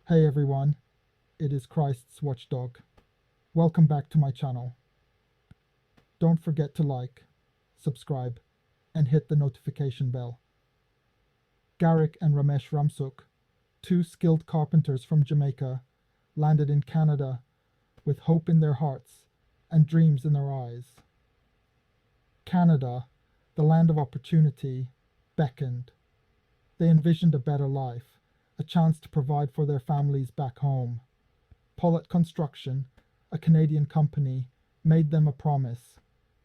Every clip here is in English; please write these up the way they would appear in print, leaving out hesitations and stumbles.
Hey everyone, it is Christ's Watchdog. Welcome back to my channel. Don't forget to like, subscribe, and hit the notification bell. Garrick and Ramesh Ramsuk, two skilled carpenters from Jamaica, landed in Canada with hope in their hearts and dreams in their eyes. Canada, the land of opportunity, beckoned. They envisioned a better life, a chance to provide for their families back home. Pollitt Construction, a Canadian company, made them a promise.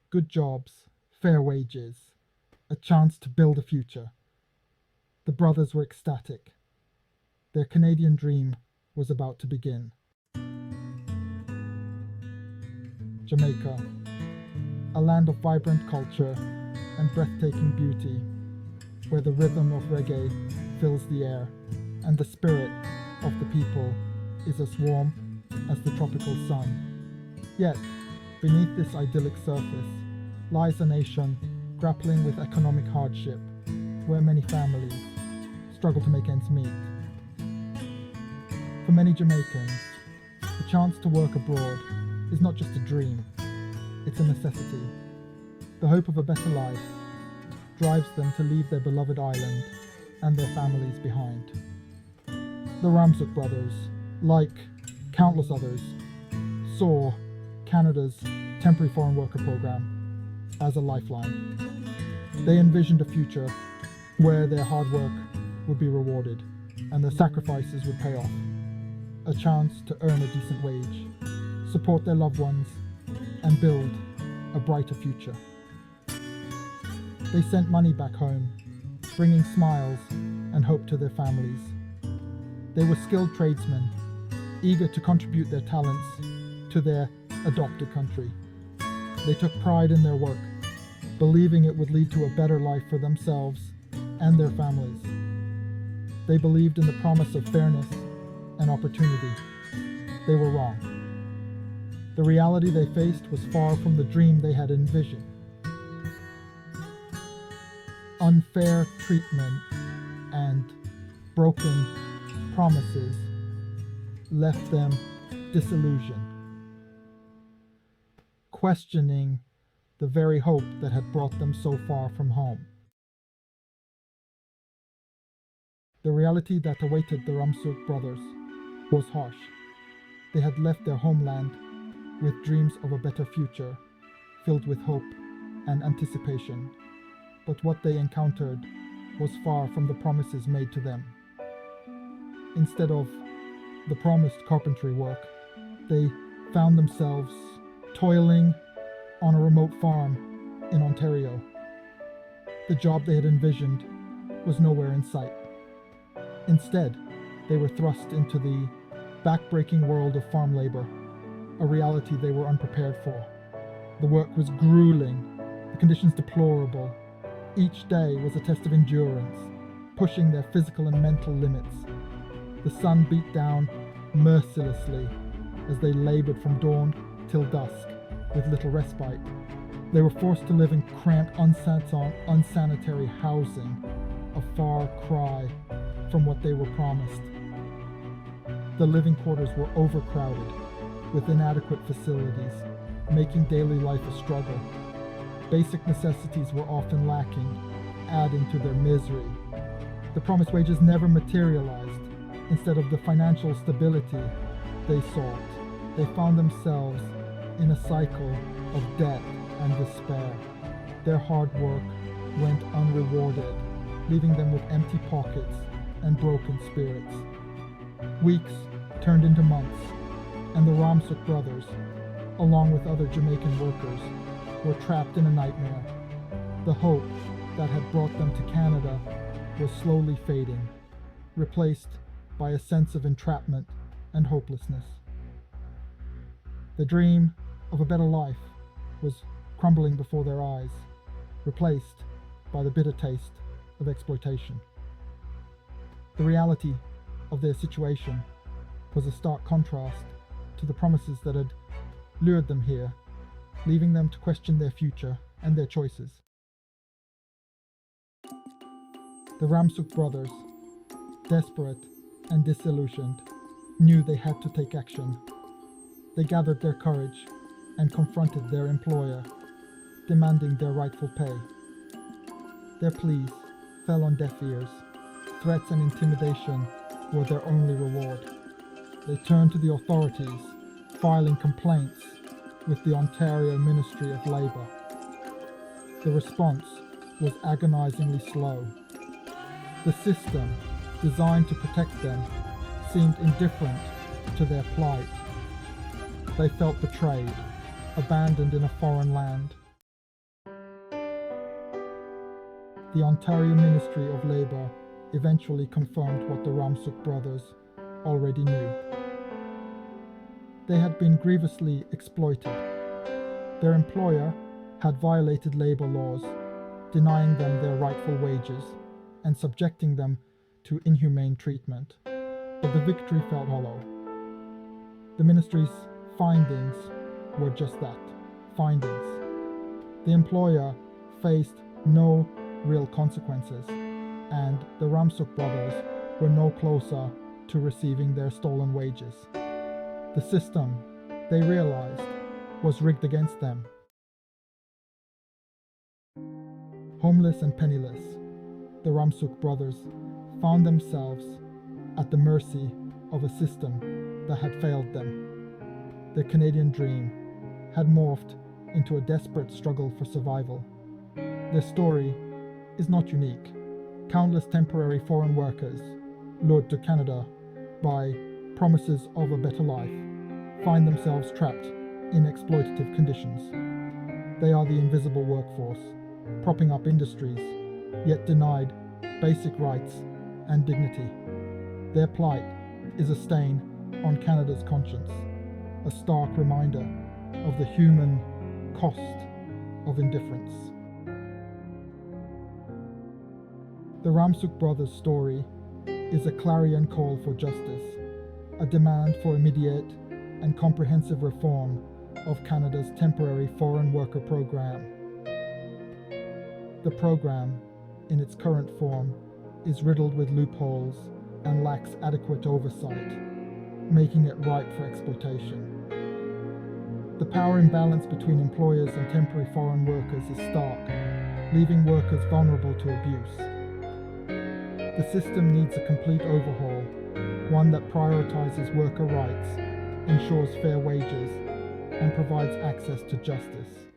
Good jobs, fair wages, a chance to build a future. The brothers were ecstatic. Their Canadian dream was about to begin. Jamaica, a land of vibrant culture and breathtaking beauty, where the rhythm of reggae fills the air and the spirit of the people is as warm as the tropical sun. Yet, beneath this idyllic surface lies a nation grappling with economic hardship, where many families struggle to make ends meet. For many Jamaicans, the chance to work abroad is not just a dream, it's a necessity. The hope of a better life drives them to leave their beloved island and their families behind. The Ramsuk brothers, like countless others, saw Canada's temporary foreign worker program as a lifeline. They envisioned a future where their hard work would be rewarded and their sacrifices would pay off. A chance to earn a decent wage, support their loved ones, and build a brighter future. They sent money back home, bringing smiles and hope to their families. They were skilled tradesmen, eager to contribute their talents to their adopted country. They took pride in their work, believing it would lead to a better life for themselves and their families. They believed in the promise of fairness and opportunity. They were wrong. The reality they faced was far from the dream they had envisioned. Unfair treatment and broken promises left them disillusioned, questioning the very hope that had brought them so far from home. The reality that awaited the Ramsuk brothers was harsh. They had left their homeland with dreams of a better future, filled with hope and anticipation. But what they encountered was far from the promises made to them. Instead of the promised carpentry work, they found themselves toiling on a remote farm in Ontario. The job they had envisioned was nowhere in sight. Instead, they were thrust into the back-breaking world of farm labor, a reality they were unprepared for. The work was grueling, the conditions deplorable. Each day was a test of endurance, pushing their physical and mental limits. The sun beat down mercilessly as they labored from dawn till dusk with little respite. They were forced to live in cramped, unsanitary housing, a far cry from what they were promised. The living quarters were overcrowded with inadequate facilities, making daily life a struggle. Basic necessities were often lacking, adding to their misery. The promised wages never materialized. Instead of the financial stability they sought, they found themselves in a cycle of debt and despair. Their hard work went unrewarded, leaving them with empty pockets and broken spirits. Weeks turned into months, and the Ramsuk brothers, along with other Jamaican workers, were trapped in a nightmare. The hope that had brought them to Canada was slowly fading, replaced by a sense of entrapment and hopelessness. The dream of a better life was crumbling before their eyes, replaced by the bitter taste of exploitation. The reality of their situation was a stark contrast to the promises that had lured them here, leaving them to question their future and their choices. The Ramsuk brothers, desperate and disillusioned, knew they had to take action. They gathered their courage and confronted their employer, demanding their rightful pay. Their pleas fell on deaf ears. Threats and intimidation were their only reward. They turned to the authorities, filing complaints with the Ontario Ministry of Labour. The response was agonizingly slow. The system, designed to protect them, seemed indifferent to their plight. They felt betrayed, abandoned in a foreign land. The Ontario Ministry of Labour eventually confirmed what the Ramsuk brothers already knew. They had been grievously exploited. Their employer had violated labour laws, denying them their rightful wages and subjecting them to inhumane treatment. But the victory felt hollow. The ministry's findings were just that, findings. The employer faced no real consequences, and the Ramsuk brothers were no closer to receiving their stolen wages. The system, they realized, was rigged against them. Homeless and penniless, the Ramsuk brothers found themselves at the mercy of a system that had failed them. Their Canadian dream had morphed into a desperate struggle for survival. Their story is not unique. Countless temporary foreign workers, lured to Canada by promises of a better life, find themselves trapped in exploitative conditions. They are the invisible workforce, propping up industries, yet denied basic rights and dignity. Their plight is a stain on Canada's conscience, a stark reminder of the human cost of indifference. The Ramsuk brothers' story is a clarion call for justice, a demand for immediate and comprehensive reform of Canada's temporary foreign worker program. The program, in its current form, is riddled with loopholes and lacks adequate oversight, making it ripe for exploitation. The power imbalance between employers and temporary foreign workers is stark, leaving workers vulnerable to abuse. The system needs a complete overhaul, one that prioritizes worker rights, ensures fair wages, and provides access to justice.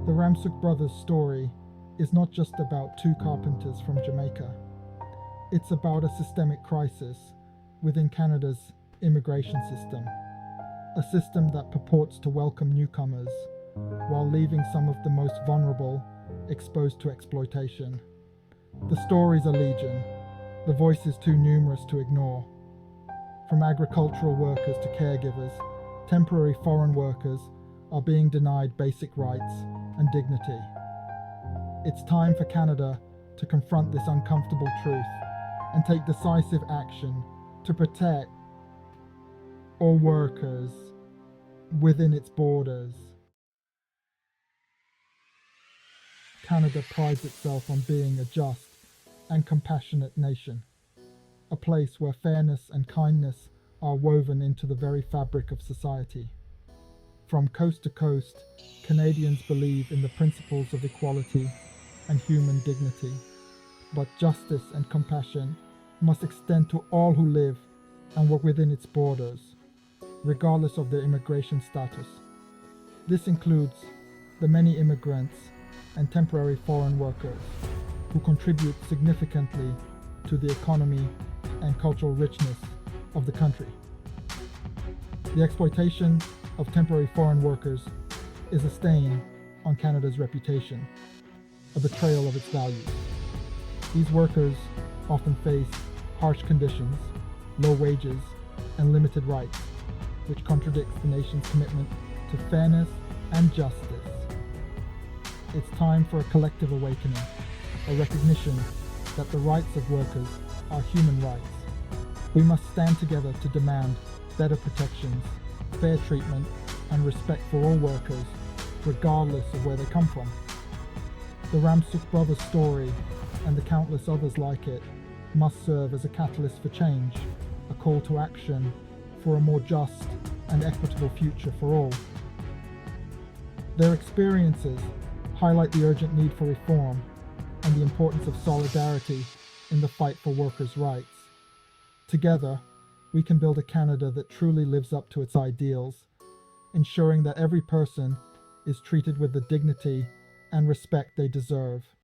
The Ramsuk brothers' story is not just about two carpenters from Jamaica. It's about a systemic crisis within Canada's immigration system, a system that purports to welcome newcomers while leaving some of the most vulnerable exposed to exploitation. The stories are legion, the voices too numerous to ignore. From agricultural workers to caregivers, temporary foreign workers are being denied basic rights and dignity. It's time for Canada to confront this uncomfortable truth and take decisive action to protect all workers within its borders. Canada prides itself on being a just and compassionate nation, a place where fairness and kindness are woven into the very fabric of society. From coast to coast, Canadians believe in the principles of equality and human dignity, but justice and compassion must extend to all who live and work within its borders, regardless of their immigration status. This includes the many immigrants and temporary foreign workers who contribute significantly to the economy and cultural richness of the country. The exploitation of temporary foreign workers is a stain on Canada's reputation, a betrayal of its values. These workers often face harsh conditions, low wages, and limited rights, which contradicts the nation's commitment to fairness and justice. It's time for a collective awakening, a recognition that the rights of workers are human rights. We must stand together to demand better protections, fair treatment, and respect for all workers, regardless of where they come from. The Ramsuk brothers' story, and the countless others like it, must serve as a catalyst for change, a call to action for a more just and equitable future for all. Their experiences highlight the urgent need for reform and the importance of solidarity in the fight for workers' rights. Together, we can build a Canada that truly lives up to its ideals, ensuring that every person is treated with the dignity and respect they deserve.